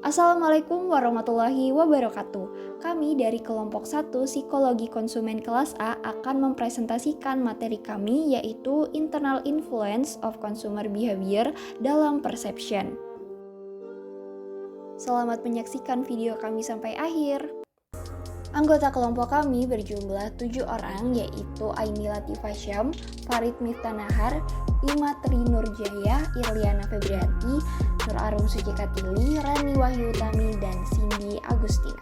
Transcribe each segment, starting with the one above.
Assalamualaikum warahmatullahi wabarakatuh. Kami dari kelompok 1 Psikologi Konsumen kelas A akan mempresentasikan materi kami yaitu Internal Influence of Consumer Behavior dalam Perception. Selamat menyaksikan video kami sampai akhir. Anggota kelompok kami berjumlah 7 orang yaitu Aini Latifah Syam, Farid Miftanahar, Imatri Nurjaya, Irliana Febrianti, Nur Arum Sucikatili, Rani Wahyutami, dan Cindy Agustina.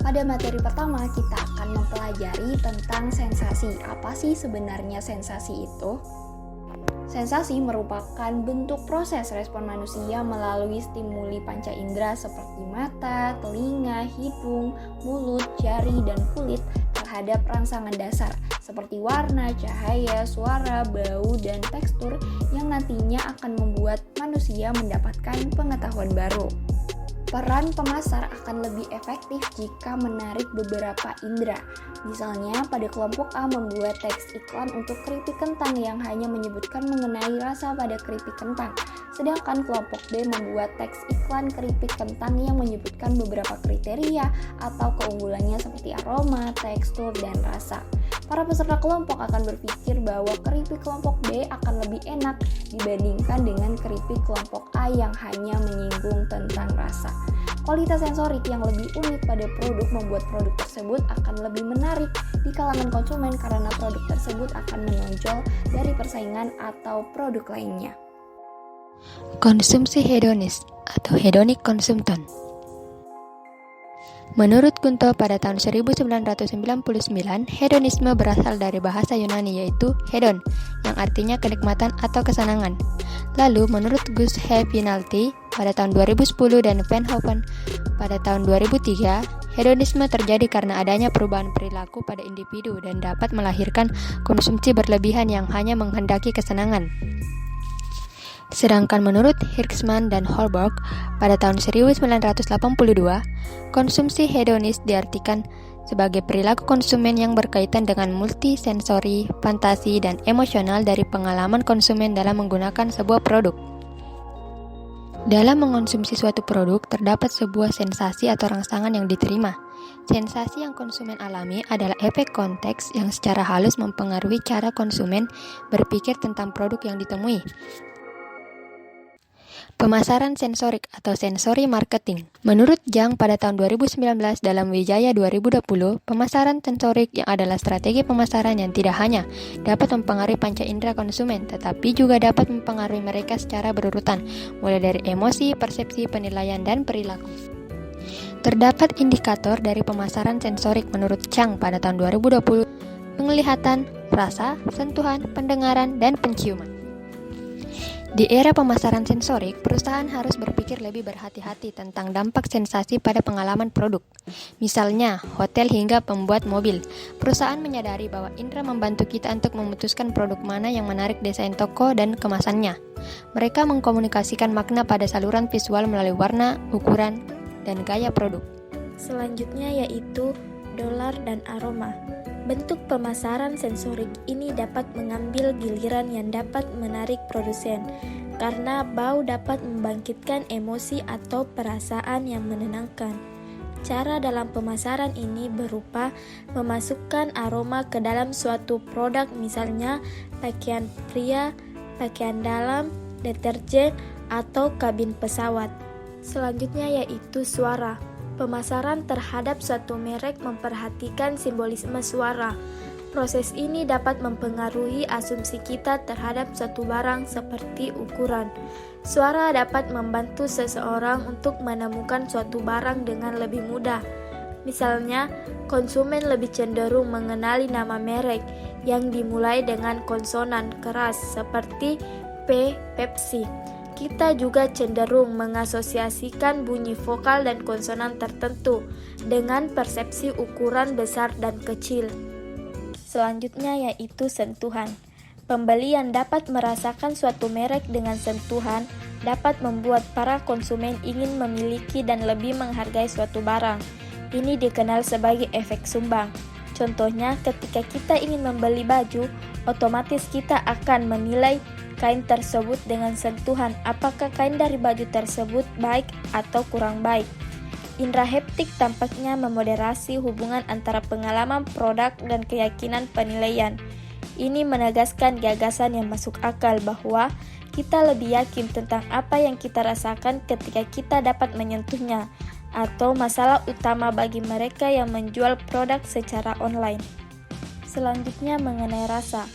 Pada materi pertama kita akan mempelajari tentang sensasi. Apa sih sebenarnya sensasi itu? Sensasi merupakan bentuk proses respon manusia melalui stimuli panca indera seperti mata, telinga, hidung, mulut, jari, dan kulit terhadap rangsangan dasar seperti warna, cahaya, suara, bau, dan tekstur yang nantinya akan membuat manusia mendapatkan pengetahuan baru. Peran pemasar akan lebih efektif jika menarik beberapa indera. Misalnya, pada kelompok A membuat teks iklan untuk keripik kentang yang hanya menyebutkan mengenai rasa pada keripik kentang. Sedangkan kelompok B membuat teks iklan keripik kentang yang menyebutkan beberapa kriteria atau keunggulannya seperti aroma, tekstur, dan rasa. Para peserta kelompok akan berpikir bahwa keripik kelompok B akan lebih enak dibandingkan dengan keripik kelompok A yang hanya menyinggung tentang rasa. Kualitas sensorik yang lebih unik pada produk membuat produk tersebut akan lebih menarik di kalangan konsumen karena produk tersebut akan menonjol dari persaingan atau produk lainnya. Konsumsi hedonis atau hedonic consumption. Menurut Kunto pada tahun 1999, hedonisme berasal dari bahasa Yunani yaitu hedon, yang artinya kenikmatan atau kesenangan. Lalu menurut Gus Hepinalti pada tahun 2010 dan Van Hoven pada tahun 2003, hedonisme terjadi karena adanya perubahan perilaku pada individu dan dapat melahirkan konsumsi berlebihan yang hanya menghendaki kesenangan. Sedangkan menurut Hirschman dan Holberg pada tahun 1982, konsumsi hedonis diartikan sebagai perilaku konsumen yang berkaitan dengan multisensori, fantasi, dan emosional dari pengalaman konsumen dalam menggunakan sebuah produk. Dalam mengonsumsi suatu produk, terdapat sebuah sensasi atau rangsangan yang diterima. Sensasi yang konsumen alami adalah efek konteks yang secara halus mempengaruhi cara konsumen berpikir tentang produk yang ditemui. Pemasaran sensorik atau sensory marketing. Menurut Zhang pada tahun 2019 dalam Wijaya 2020, pemasaran sensorik yang adalah strategi pemasaran yang tidak hanya dapat mempengaruhi panca indera konsumen, tetapi juga dapat mempengaruhi mereka secara berurutan, mulai dari emosi, persepsi, penilaian, dan perilaku. Terdapat indikator dari pemasaran sensorik menurut Zhang pada tahun 2020, penglihatan, rasa, sentuhan, pendengaran, dan penciuman. Di era pemasaran sensorik, perusahaan harus berpikir lebih berhati-hati tentang dampak sensasi pada pengalaman produk. Misalnya, hotel hingga pembuat mobil. Perusahaan menyadari bahwa indera membantu kita untuk memutuskan produk mana yang menarik desain toko dan kemasannya. Mereka mengkomunikasikan makna pada saluran visual melalui warna, ukuran, dan gaya produk. Selanjutnya yaitu dolar dan aroma. Bentuk pemasaran sensorik ini dapat mengambil giliran yang dapat menarik produsen, karena bau dapat membangkitkan emosi atau perasaan yang menenangkan. Cara dalam pemasaran ini berupa memasukkan aroma ke dalam suatu produk, misalnya pakaian pria, pakaian dalam, deterjen, atau kabin pesawat. Selanjutnya yaitu suara. Pemasaran terhadap suatu merek memperhatikan simbolisme suara. Proses ini dapat mempengaruhi asumsi kita terhadap suatu barang seperti ukuran. Suara dapat membantu seseorang untuk menemukan suatu barang dengan lebih mudah. Misalnya, konsumen lebih cenderung mengenali nama merek yang dimulai dengan konsonan keras seperti P, Pepsi. Kita juga cenderung mengasosiasikan bunyi vokal dan konsonan tertentu dengan persepsi ukuran besar dan kecil. Selanjutnya yaitu sentuhan. Pembeli yang dapat merasakan suatu merek dengan sentuhan dapat membuat para konsumen ingin memiliki dan lebih menghargai suatu barang. Ini dikenal sebagai efek sumbang. Contohnya, ketika kita ingin membeli baju, otomatis kita akan menilai kain tersebut dengan sentuhan apakah kain dari baju tersebut baik atau kurang baik. Indra haptik tampaknya memoderasi hubungan antara pengalaman produk dan keyakinan penilaian. Ini menegaskan gagasan yang masuk akal bahwa kita lebih yakin tentang apa yang kita rasakan ketika kita dapat menyentuhnya, atau masalah utama bagi mereka yang menjual produk secara online. Selanjutnya mengenai rasa.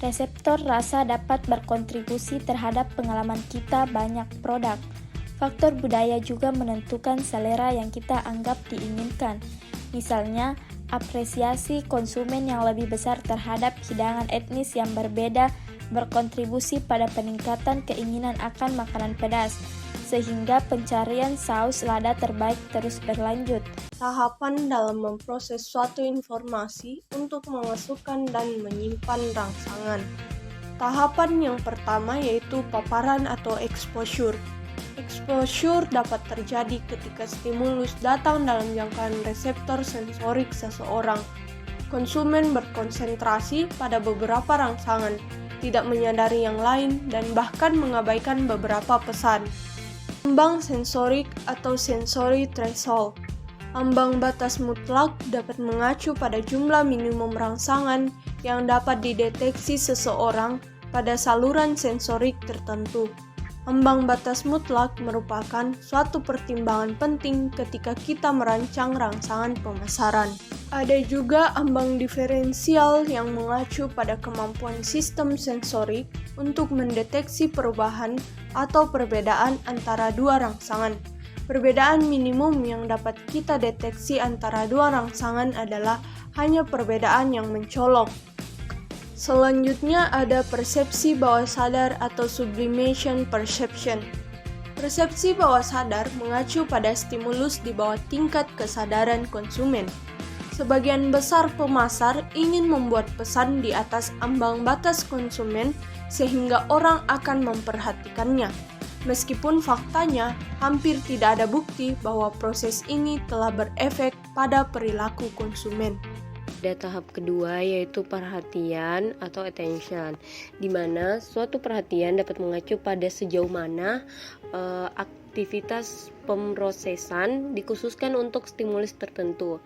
Reseptor rasa dapat berkontribusi terhadap pengalaman kita banyak produk. Faktor budaya juga menentukan selera yang kita anggap diinginkan. Misalnya, apresiasi konsumen yang lebih besar terhadap hidangan etnis yang berbeda berkontribusi pada peningkatan keinginan akan makanan pedas, sehingga pencarian saus lada terbaik terus berlanjut. Tahapan dalam memproses suatu informasi untuk memasukkan dan menyimpan rangsangan. Tahapan yang pertama yaitu paparan atau exposure. Exposure dapat terjadi ketika stimulus datang dalam jangkauan reseptor sensorik seseorang. Konsumen berkonsentrasi pada beberapa rangsangan, tidak menyadari yang lain, dan bahkan mengabaikan beberapa pesan. Ambang sensorik atau sensory threshold. Ambang batas mutlak dapat mengacu pada jumlah minimum rangsangan yang dapat dideteksi seseorang pada saluran sensorik tertentu. Ambang batas mutlak merupakan suatu pertimbangan penting ketika kita merancang rangsangan pemasaran. Ada juga ambang diferensial yang mengacu pada kemampuan sistem sensorik untuk mendeteksi perubahan atau perbedaan antara dua rangsangan. Perbedaan minimum yang dapat kita deteksi antara dua rangsangan adalah hanya perbedaan yang mencolok. Selanjutnya ada persepsi bawah sadar atau sublimation perception. Persepsi bawah sadar mengacu pada stimulus di bawah tingkat kesadaran konsumen. Sebagian besar pemasar ingin membuat pesan di atas ambang batas konsumen sehingga orang akan memperhatikannya. Meskipun faktanya hampir tidak ada bukti bahwa proses ini telah berefek pada perilaku konsumen. Ada tahap kedua yaitu perhatian atau attention, di mana suatu perhatian dapat mengacu pada sejauh mana aktivitas pemrosesan dikhususkan untuk stimulus tertentu.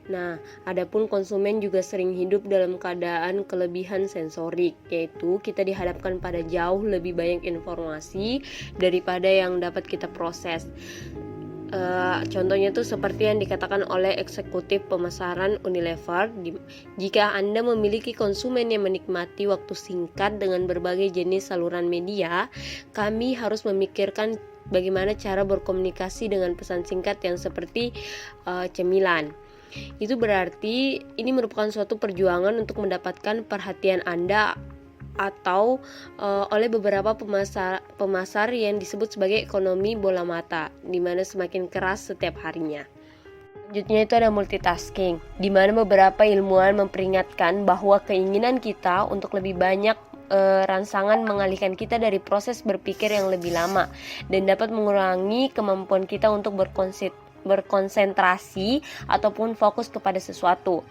Nah, adapun konsumen juga sering hidup dalam keadaan kelebihan sensorik, yaitu kita dihadapkan pada jauh lebih banyak informasi daripada yang dapat kita proses. Contohnya itu seperti yang dikatakan oleh eksekutif pemasaran Unilever, jika Anda memiliki konsumen yang menikmati waktu singkat dengan berbagai jenis saluran media, kami harus memikirkan bagaimana cara berkomunikasi dengan pesan singkat yang seperti cemilan. Itu berarti ini merupakan suatu perjuangan untuk mendapatkan perhatian Anda atau oleh beberapa pemasar yang disebut sebagai ekonomi bola mata, di mana semakin keras setiap harinya. Selanjutnya itu ada multitasking, di mana beberapa ilmuwan memperingatkan bahwa keinginan kita untuk lebih banyak rangsangan mengalihkan kita dari proses berpikir yang lebih lama dan dapat mengurangi kemampuan kita untuk berkonsentrasi ataupun fokus kepada sesuatu.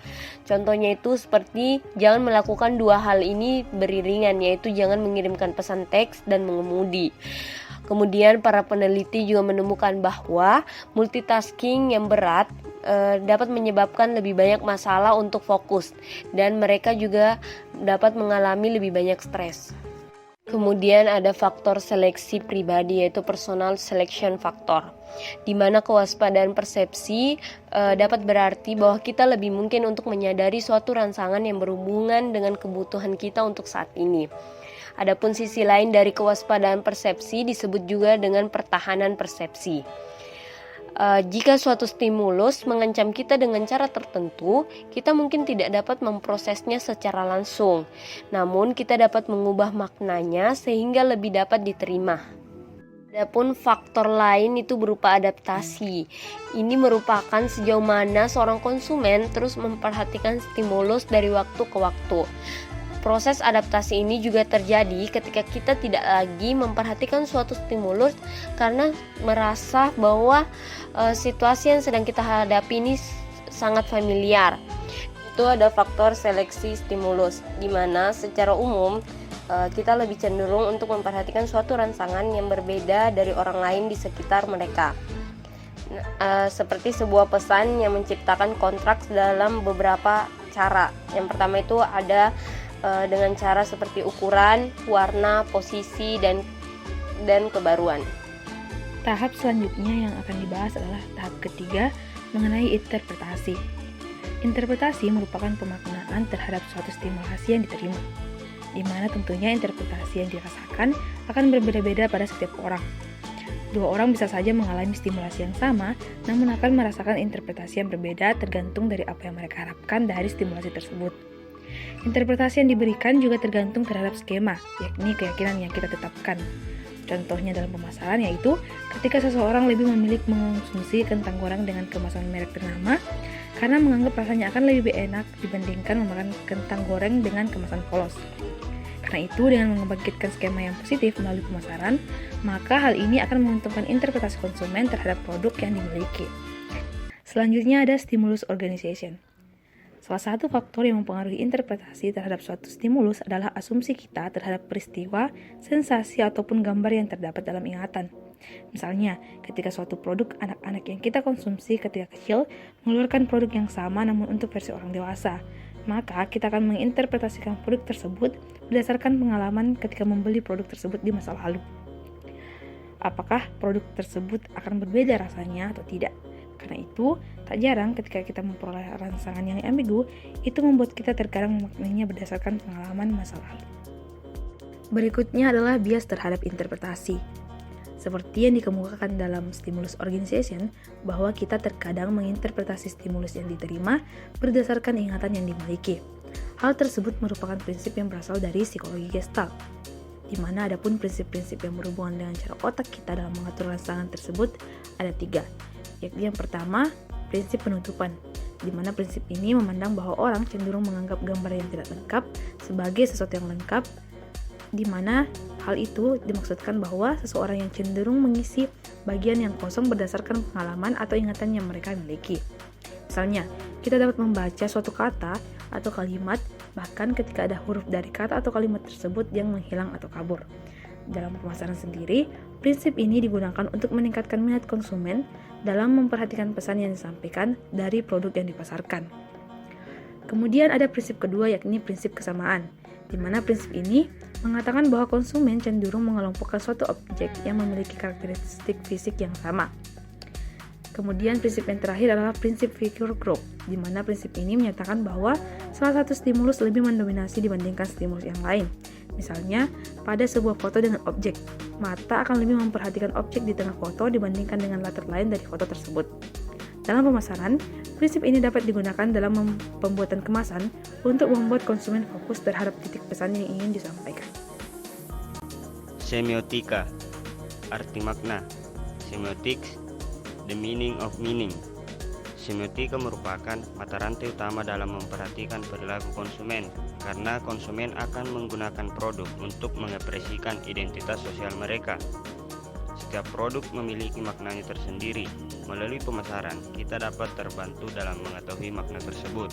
Contohnya itu seperti jangan melakukan dua hal ini beriringan, yaitu jangan mengirimkan pesan teks dan mengemudi. Kemudian para peneliti juga menemukan bahwa multitasking yang berat dapat menyebabkan lebih banyak masalah untuk fokus dan mereka juga dapat mengalami lebih banyak stres. Kemudian ada faktor seleksi pribadi, yaitu personal selection factor, di mana kewaspadaan persepsi dapat berarti bahwa kita lebih mungkin untuk menyadari suatu rangsangan yang berhubungan dengan kebutuhan kita untuk saat ini. Adapun sisi lain dari kewaspadaan persepsi disebut juga dengan pertahanan persepsi. Jika suatu stimulus mengancam kita dengan cara tertentu, kita mungkin tidak dapat memprosesnya secara langsung, namun kita dapat mengubah maknanya sehingga lebih dapat diterima. Adapun faktor lain itu berupa adaptasi. Ini merupakan sejauh mana seorang konsumen terus memperhatikan stimulus dari waktu ke waktu. Proses adaptasi ini juga terjadi ketika kita tidak lagi memperhatikan suatu stimulus karena merasa bahwa situasi yang sedang kita hadapi ini sangat familiar. Itu ada faktor seleksi stimulus, di mana secara umum kita lebih cenderung untuk memperhatikan suatu rangsangan yang berbeda dari orang lain di sekitar mereka. Seperti sebuah pesan yang menciptakan kontrak dalam beberapa cara. Yang pertama itu ada dengan cara seperti ukuran, warna, posisi, dan kebaruan. Tahap selanjutnya yang akan dibahas adalah tahap ketiga mengenai interpretasi. Interpretasi merupakan pemaknaan terhadap suatu stimulasi yang diterima, di mana tentunya interpretasi yang dirasakan akan berbeda-beda pada setiap orang. Dua orang bisa saja mengalami stimulasi yang sama, namun akan merasakan interpretasi yang berbeda tergantung dari apa yang mereka harapkan dari stimulasi tersebut. Interpretasi yang diberikan juga tergantung terhadap skema, yakni keyakinan yang kita tetapkan. Contohnya dalam pemasaran yaitu ketika seseorang lebih memilih mengonsumsi kentang goreng dengan kemasan merek ternama karena menganggap rasanya akan lebih enak dibandingkan memakan kentang goreng dengan kemasan polos. Karena itu, dengan membangkitkan skema yang positif melalui pemasaran, maka hal ini akan menguntungkan interpretasi konsumen terhadap produk yang dimiliki. Selanjutnya ada stimulus organization. Salah satu faktor yang mempengaruhi interpretasi terhadap suatu stimulus adalah asumsi kita terhadap peristiwa, sensasi, ataupun gambar yang terdapat dalam ingatan. Misalnya, ketika suatu produk anak-anak yang kita konsumsi ketika kecil mengeluarkan produk yang sama namun untuk versi orang dewasa, maka kita akan menginterpretasikan produk tersebut berdasarkan pengalaman ketika membeli produk tersebut di masa lalu. Apakah produk tersebut akan berbeda rasanya atau tidak? Karena itu, tak jarang ketika kita memperoleh rangsangan yang ambigu, itu membuat kita terkadang memaknainya berdasarkan pengalaman masa lalu. Berikutnya adalah bias terhadap interpretasi. Seperti yang dikemukakan dalam stimulus organization, bahwa kita terkadang menginterpretasi stimulus yang diterima berdasarkan ingatan yang dimiliki. Hal tersebut merupakan prinsip yang berasal dari psikologi Gestalt, di mana adapun prinsip-prinsip yang berhubungan dengan cara otak kita dalam mengatur rangsangan tersebut ada 3. Yakni yang pertama, prinsip penutupan, di mana prinsip ini memandang bahwa orang cenderung menganggap gambar yang tidak lengkap sebagai sesuatu yang lengkap, di mana hal itu dimaksudkan bahwa seseorang yang cenderung mengisi bagian yang kosong berdasarkan pengalaman atau ingatan yang mereka miliki. Misalnya, kita dapat membaca suatu kata atau kalimat bahkan ketika ada huruf dari kata atau kalimat tersebut yang menghilang atau kabur. Dalam pemasaran sendiri, prinsip ini digunakan untuk meningkatkan minat konsumen dalam memperhatikan pesan yang disampaikan dari produk yang dipasarkan. Kemudian ada prinsip kedua, yakni prinsip kesamaan, di mana prinsip ini mengatakan bahwa konsumen cenderung mengelompokkan suatu objek yang memiliki karakteristik fisik yang sama. Kemudian prinsip yang terakhir adalah prinsip figure group, di mana prinsip ini menyatakan bahwa salah satu stimulus lebih mendominasi dibandingkan stimulus yang lain. Misalnya, pada sebuah foto dengan objek, mata akan lebih memperhatikan objek di tengah foto dibandingkan dengan latar lain dari foto tersebut. Dalam pemasaran, prinsip ini dapat digunakan dalam pembuatan kemasan untuk membuat konsumen fokus terhadap titik pesan yang ingin disampaikan. Semiotika, arti makna. Semiotics, the meaning of meaning. Semiotika merupakan mata rantai utama dalam memperhatikan perilaku konsumen, karena konsumen akan menggunakan produk untuk mengekspresikan identitas sosial mereka. Setiap produk memiliki maknanya tersendiri. Melalui pemasaran, kita dapat terbantu dalam mengetahui makna tersebut.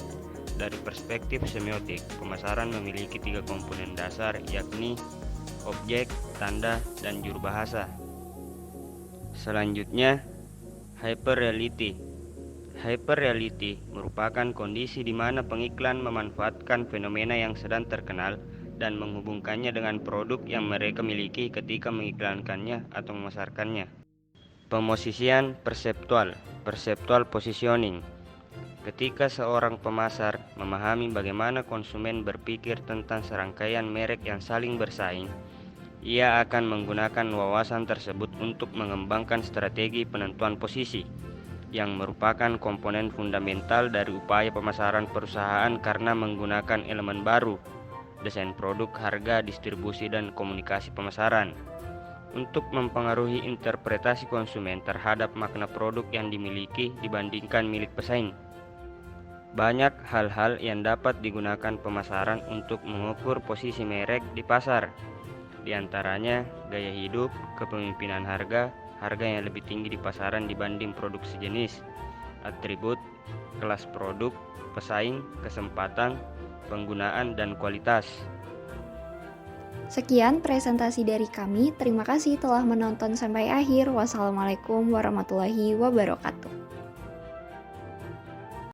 Dari perspektif semiotik, pemasaran memiliki 3 komponen dasar, yakni objek, tanda, dan juru bahasa. Selanjutnya, hyperreality. Hyperreality merupakan kondisi di mana pengiklan memanfaatkan fenomena yang sedang terkenal dan menghubungkannya dengan produk yang mereka miliki ketika mengiklankannya atau memasarkannya. Pemosisian perseptual, perceptual positioning. Ketika seorang pemasar memahami bagaimana konsumen berpikir tentang serangkaian merek yang saling bersaing, ia akan menggunakan wawasan tersebut untuk mengembangkan strategi penentuan posisi, yang merupakan komponen fundamental dari upaya pemasaran perusahaan karena menggunakan elemen baru, desain produk, harga, distribusi, dan komunikasi pemasaran, untuk mempengaruhi interpretasi konsumen terhadap makna produk yang dimiliki dibandingkan milik pesaing. Banyak hal-hal yang dapat digunakan pemasaran untuk mengukur posisi merek di pasar, di antaranya gaya hidup, kepemimpinan harga yang lebih tinggi di pasaran dibanding produk sejenis, atribut, kelas produk, pesaing, kesempatan, penggunaan, dan kualitas. Sekian presentasi dari kami. Terima kasih telah menonton sampai akhir. Wassalamualaikum warahmatullahi wabarakatuh.